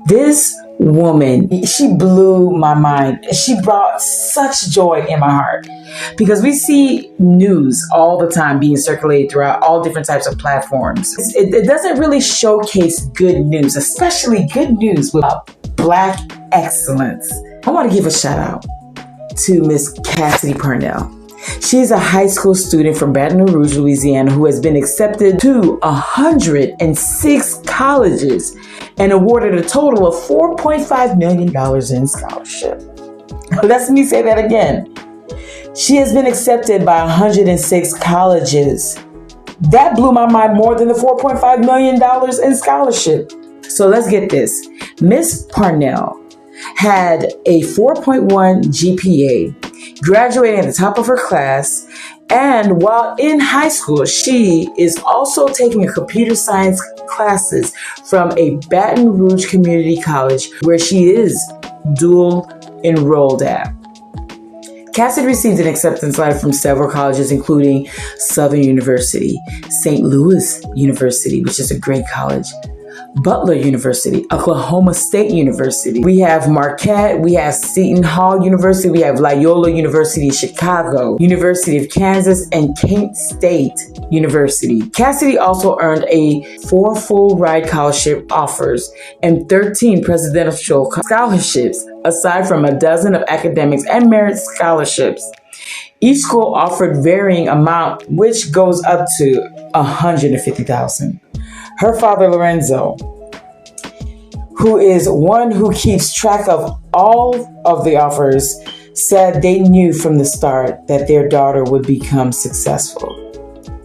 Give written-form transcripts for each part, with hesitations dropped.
This woman, she blew my mind. She brought such joy in my heart because we see news all the time being circulated throughout all different types of platforms. It doesn't really showcase good news, especially good news about Black excellence. I want to give a shout out to Miss Kassidy Parnell. She is a high school student from Baton Rouge, Louisiana, who has been accepted to 106 colleges and awarded a total of $4.5 million in scholarship. Let me say that again. She has been accepted by 106 colleges. That blew my mind more than the $4.5 million in scholarship. So let's get this. Miss Parnell had a 4.1 GPA, graduating at the top of her class, and while in high school, she is also taking a computer science classes from a Baton Rouge Community College, where she is dual enrolled at. Kassidy received an acceptance letter from several colleges, including Southern University, St. Louis University, which is a great college, Butler University, Oklahoma State University. We have Marquette, we have Seton Hall University, we have Loyola University, Chicago, University of Kansas, and Kent State University. Kassidy also earned 4 full ride scholarship offers and 13 presidential scholarships, aside from a dozen of academics and merit scholarships. Each school offered varying amount, which goes up to $150,000. Her father, Lorenzo, who is one who keeps track of all of the offers, said they knew from the start that their daughter would become successful.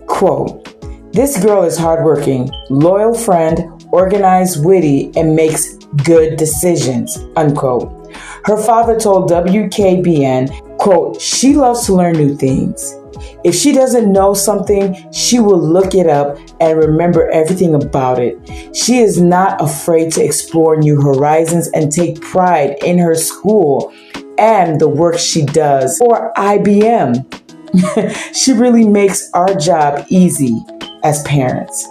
Quote, "This girl is hardworking, loyal friend, organized, witty, and makes good decisions," unquote. Her father told WKBN, quote, "She loves to learn new things. If she doesn't know something, she will look it up and remember everything about it. She is not afraid to explore new horizons and take pride in her school and the work she does for IBM. She really makes our job easy as parents."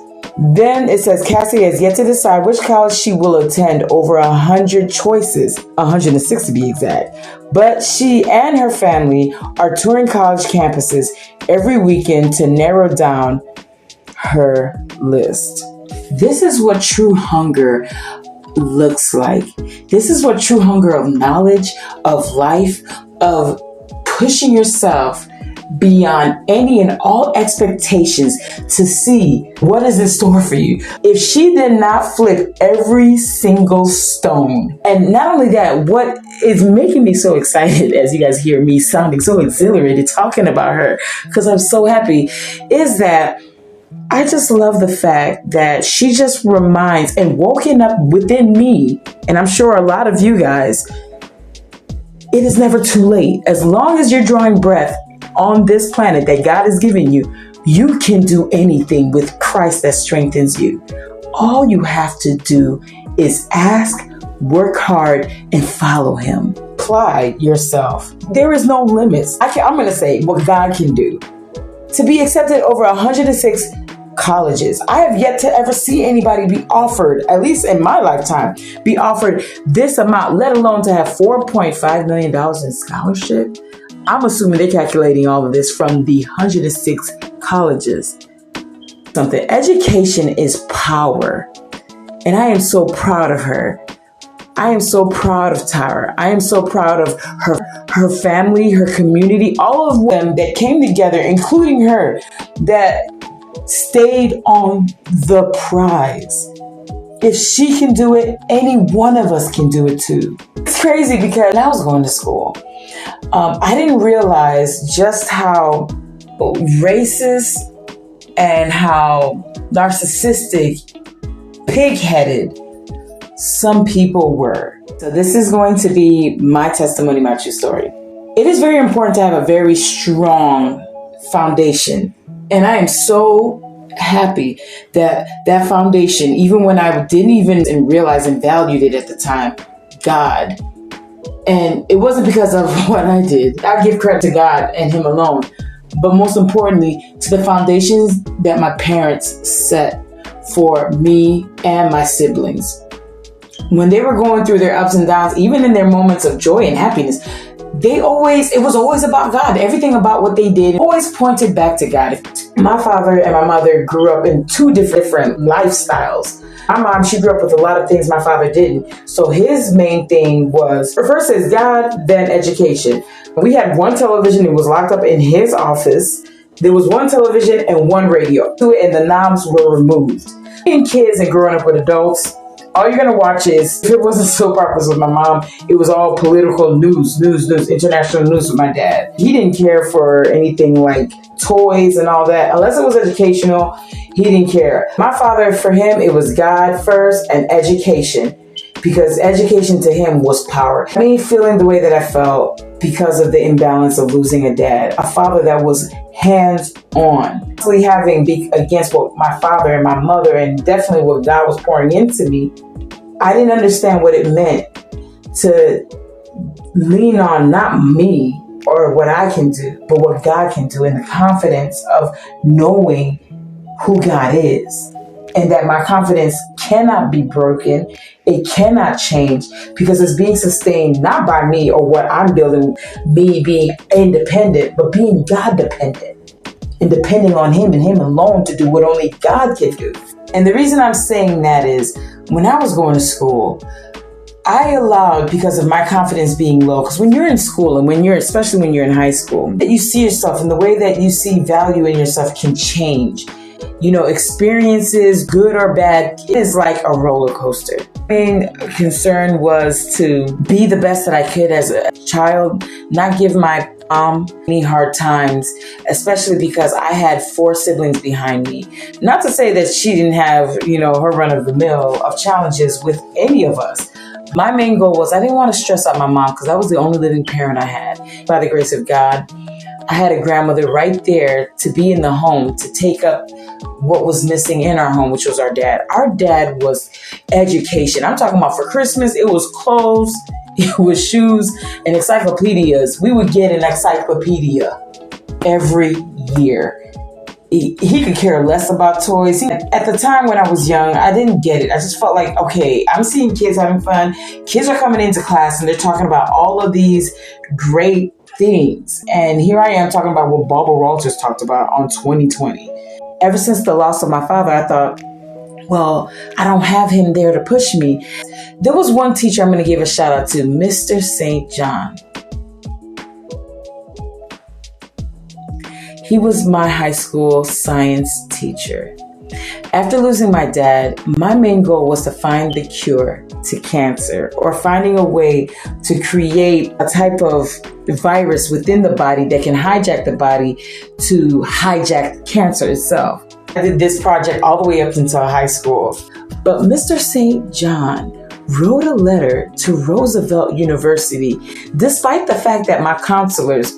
Then it says Kassidy has yet to decide which college she will attend, over 100 choices, 106 to be exact. But she and her family are touring college campuses every weekend to narrow down her list. This is what true hunger looks like. This is what true hunger of knowledge, of life, of pushing yourself beyond any and all expectations to see what is in store for you. If she did not flip every single stone, and not only that, what is making me so excited, as you guys hear me sounding so exhilarated talking about her, because I'm so happy, is that I just love the fact that she just reminds and woken up within me, and I'm sure a lot of you guys, it is never too late. As long as you're drawing breath on this planet that God has given you, you can do anything with Christ that strengthens you. All you have to do is ask, work hard, and follow Him. Apply yourself. There is no limits. I'm going to say what God can do. To be accepted over 106 colleges, I have yet to ever see anybody be offered, at least in my lifetime, be offered this amount, let alone to have $4.5 million in scholarship. I'm assuming they're calculating all of this from the 106 colleges. Education is power. And I am so proud of her. I am so proud of Tyra. I am so proud of her family, her community, all of them that came together, including her, that stayed on the prize. If she can do it, any one of us can do it too. It's crazy because when I was going to school, I didn't realize just how racist and how narcissistic, pig-headed some people were. So this is going to be my testimony, my true story. It is very important to have a very strong foundation. And I am so happy that that foundation, even when I didn't even realize and valued it at the time, God. And it wasn't because of what I did. I give credit to God and Him alone. But most importantly, to the foundations that my parents set for me and my siblings. When they were going through their ups and downs, even in their moments of joy and happiness, it was always about God. Everything about what they did always pointed back to God. My father and my mother grew up in two different lifestyles. My mom, she grew up with a lot of things my father didn't. So his main thing was, first is God, then education. We had one television. It was locked up in his office. There was one television and one radio, and the knobs were removed. Being kids and growing up with adults, all you're going to watch is, if it wasn't soap operas with my mom, it was all political news, international news with my dad. He didn't care for anything like toys and all that. Unless it was educational, he didn't care. My father, for him, it was God first and education, because education to him was power. Me feeling the way that I felt because of the imbalance of losing a dad, a father that was hands-on. Having against what my father and my mother and definitely what God was pouring into me, I didn't understand what it meant to lean on not me or what I can do, but what God can do, in the confidence of knowing who God is. And that my confidence cannot be broken. It cannot change, because it's being sustained not by me or what I'm building, me being independent, but being God dependent and depending on Him and Him alone to do what only God can do. And the reason I'm saying that is, when I was going to school, I allowed, because of my confidence being low, because when you're in school and especially when you're in high school, that you see yourself and the way that you see value in yourself can change. Experiences, good or bad, is like a roller coaster. Main concern was to be the best that I could as a child, not give my mom any hard times, especially because I had 4 siblings behind me. Not to say that she didn't have, her run of the mill of challenges with any of us. My main goal was, I didn't want to stress out my mom, because I was the only living parent I had. By the grace of God, I had a grandmother right there to be in the home, to take up what was missing in our home, which was our dad. Our dad was education. I'm talking about, for Christmas, it was clothes, it was shoes, and encyclopedias. We would get an encyclopedia every year. He could care less about toys. At the time when I was young, I didn't get it. I just felt like, okay, I'm seeing kids having fun. Kids are coming into class and they're talking about all of these great things. And here I am talking about what Barbara Walters talked about on 2020. Ever since the loss of my father, I thought, well, I don't have him there to push me. There was one teacher I'm going to give a shout out to, Mr. St. John. He was my high school science teacher. After losing my dad, my main goal was to find the cure to cancer, or finding a way to create a type of virus within the body that can hijack the body to hijack cancer itself. I did this project all the way up until high school. But Mr. St. John wrote a letter to Roosevelt University, despite the fact that my counselors,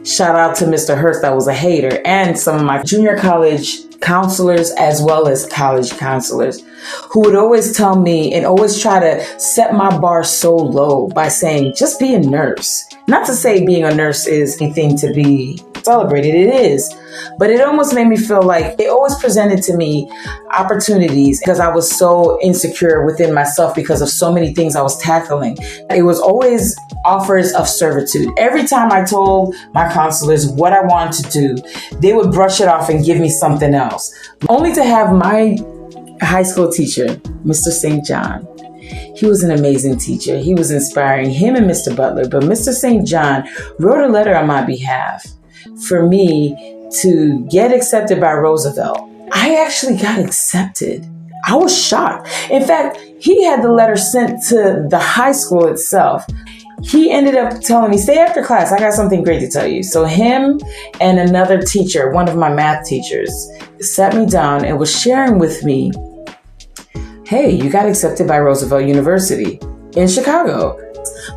shout out to Mr. Hurst, that was a hater, and some of my junior college counselors as well as college counselors, who would always tell me and always try to set my bar so low by saying, just be a nurse. Not to say being a nurse is anything to be celebrated, it is. But it almost made me feel like they always presented to me opportunities, because I was so insecure within myself because of so many things I was tackling. It was always offers of servitude. Every time I told my counselors what I wanted to do, they would brush it off and give me something else. Only to have my high school teacher, Mr. St. John. He was an amazing teacher. He was inspiring, him and Mr. Butler. But Mr. St. John wrote a letter on my behalf for me to get accepted by Roosevelt. I actually got accepted. I was shocked. In fact, he had the letter sent to the high school itself. He ended up telling me, stay after class, I got something great to tell you. So him and another teacher, one of my math teachers, sat me down and was sharing with me, hey, you got accepted by Roosevelt University in Chicago.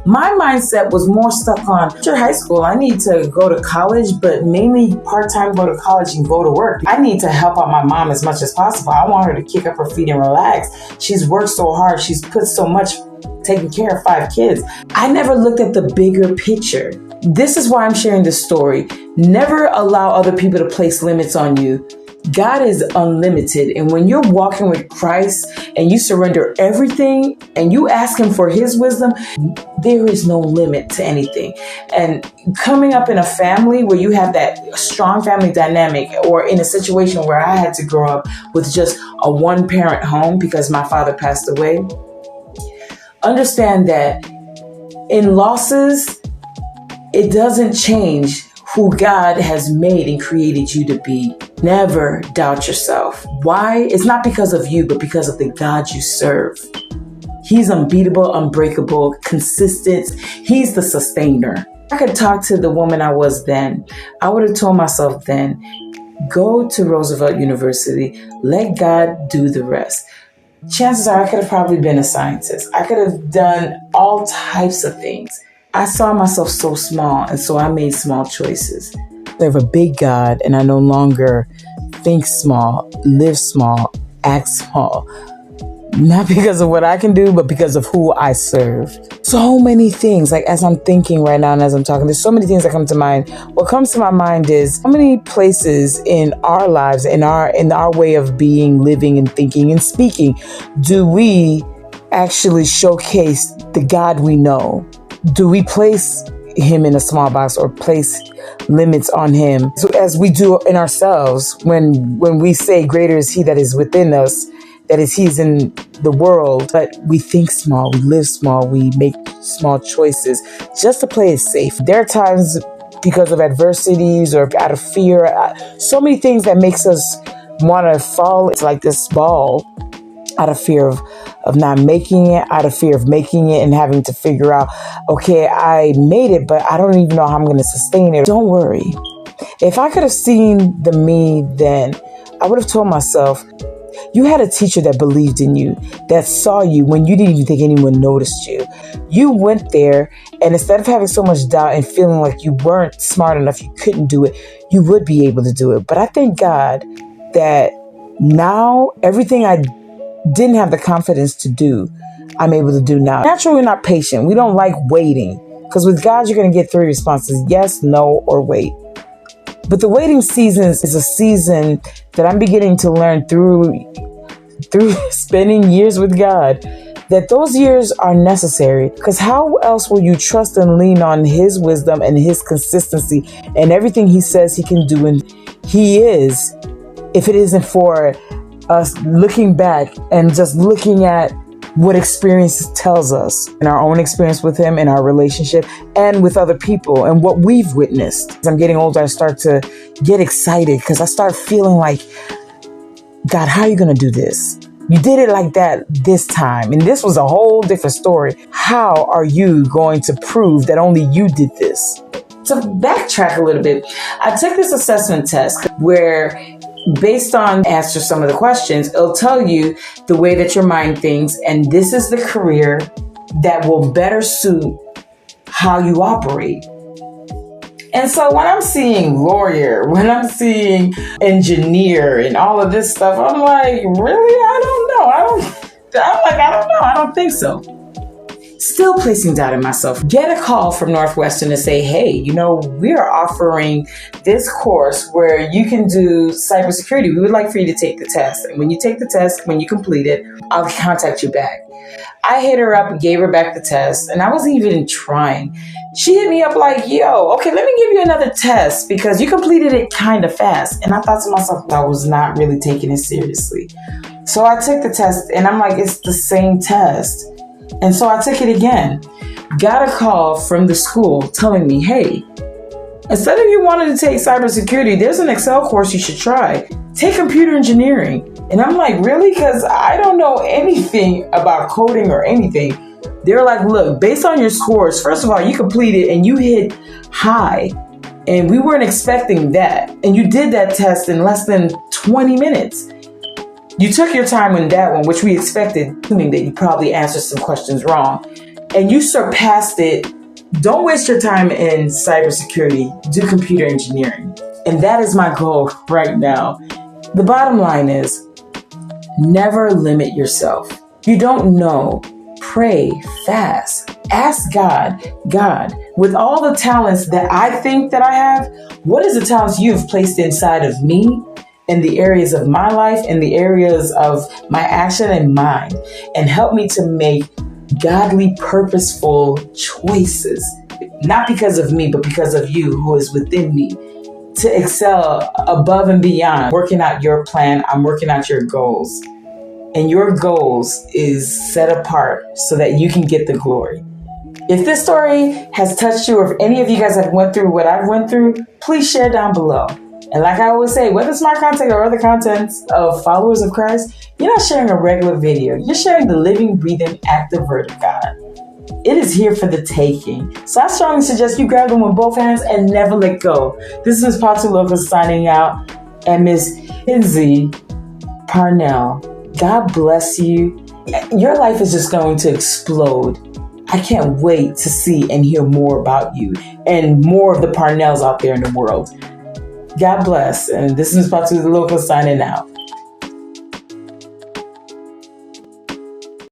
My mindset was more stuck on, after high school, I need to go to college, but mainly part-time go to college and go to work. I need to help out my mom as much as possible. I want her to kick up her feet and relax. She's worked so hard. She's put so much taking care of 5 kids. I never looked at the bigger picture. This is why I'm sharing this story. Never allow other people to place limits on you God is unlimited. And when you're walking with Christ and you surrender everything and you ask him for his wisdom, there is no limit to anything. And coming up in a family where you have that strong family dynamic, or in a situation where I had to grow up with just a one-parent home because my father passed away, understand that in losses, it doesn't change who God has made and created you to be. Never doubt yourself. Why? It's not because of you, but because of the God you serve. He's unbeatable, unbreakable, consistent. He's the sustainer. If I could talk to the woman I was then, I would have told myself then, go to Roosevelt University, let God do the rest. Chances are I could have probably been a scientist. I could have done all types of things. I saw myself so small, and so I made small choices. I serve a big God, and I no longer think small, live small, act small. Not because of what I can do, but because of who I serve. So many things, like as I'm thinking right now and as I'm talking, there's so many things that come to mind. What comes to my mind is how many places in our lives, in our way of being, living, and thinking and speaking, do we actually showcase the God we know? Do we place him in a small box or place limits on him? So as we do in ourselves, when we say greater is he that is within us, that is he's in the world, but we think small, we live small, we make small choices just to play it safe. There are times because of adversities or out of fear, so many things that makes us want to fall. It's like this ball out of fear of not making it, out of fear of making it and having to figure out, okay, I made it, but I don't even know how I'm going to sustain it. Don't worry. If I could have seen the me then, I would have told myself, you had a teacher that believed in you, that saw you when you didn't even think anyone noticed you. You went there, and instead of having so much doubt and feeling like you weren't smart enough, you couldn't do it, you would be able to do it. But I thank God that now everything I didn't have the confidence to do, I'm able to do now. Naturally, we're not patient. We don't like waiting, because with God, you're going to get 3 responses: yes, no, or wait. But the waiting season is a season that I'm beginning to learn through spending years with God, that those years are necessary, because how else will you trust and lean on his wisdom and his consistency and everything he says he can do and he is, if it isn't for us looking back and just looking at what experience tells us, in our own experience with him, in our relationship, and with other people, and what we've witnessed. As I'm getting older, I start to get excited because I start feeling like, God, how are you going to do this? You did it like that this time, and this was a whole different story. How are you going to prove that only you did this? To backtrack a little bit, I took this assessment test where, based on answer some of the questions, it'll tell you the way that your mind thinks, and this is the career that will better suit how you operate. And so when I'm seeing lawyer, when I'm seeing engineer and all of this stuff, I'm like, really? I don't know. I don't think so. Still placing doubt in myself. Get a call from Northwestern to say, hey, we are offering this course where you can do cybersecurity. We would like for you to take the test. And when you take the test, when you complete it, I'll contact you back. I hit her up and gave her back the test, and I wasn't even trying. She hit me up like, yo, okay, let me give you another test because you completed it kind of fast. And I thought to myself, I was not really taking it seriously. So I took the test, and I'm like, it's the same test. And so I took it again. Got a call from the school telling me, hey, instead of you wanting to take cybersecurity, there's an Excel course you should try. Take computer engineering. And I'm like, really? Because I don't know anything about coding or anything. They're like, look, based on your scores, first of all, you completed and you hit high. And we weren't expecting that. And you did that test in less than 20 minutes. You took your time on that one, which we expected, assuming that you probably answered some questions wrong. And you surpassed it. Don't waste your time in cybersecurity. Do computer engineering. And that is my goal right now. The bottom line is, never limit yourself. You don't know. Pray, fast, ask God, with all the talents that I think that I have, what is the talents you've placed inside of me? in the areas of my life, in the areas of my action and mind, and help me to make godly, purposeful choices, not because of me, but because of you who is within me, to excel above and beyond, working out your plan. I'm working out your goals. And your goals is set apart so that you can get the glory. If this story has touched you, or if any of you guys have went through what I've went through, please share down below. And like I always say, whether it's my content or other contents of followers of Christ, you're not sharing a regular video. You're sharing the living, breathing, active word of God. It is here for the taking. So I strongly suggest you grab them with both hands and never let go. This is Miss Patu LOCA signing out, and Miss Kassidy Parnell. God bless you. Your life is just going to explode. I can't wait to see and hear more about you and more of the Parnells out there in the world. God bless. And this is Patu LOCA signing out.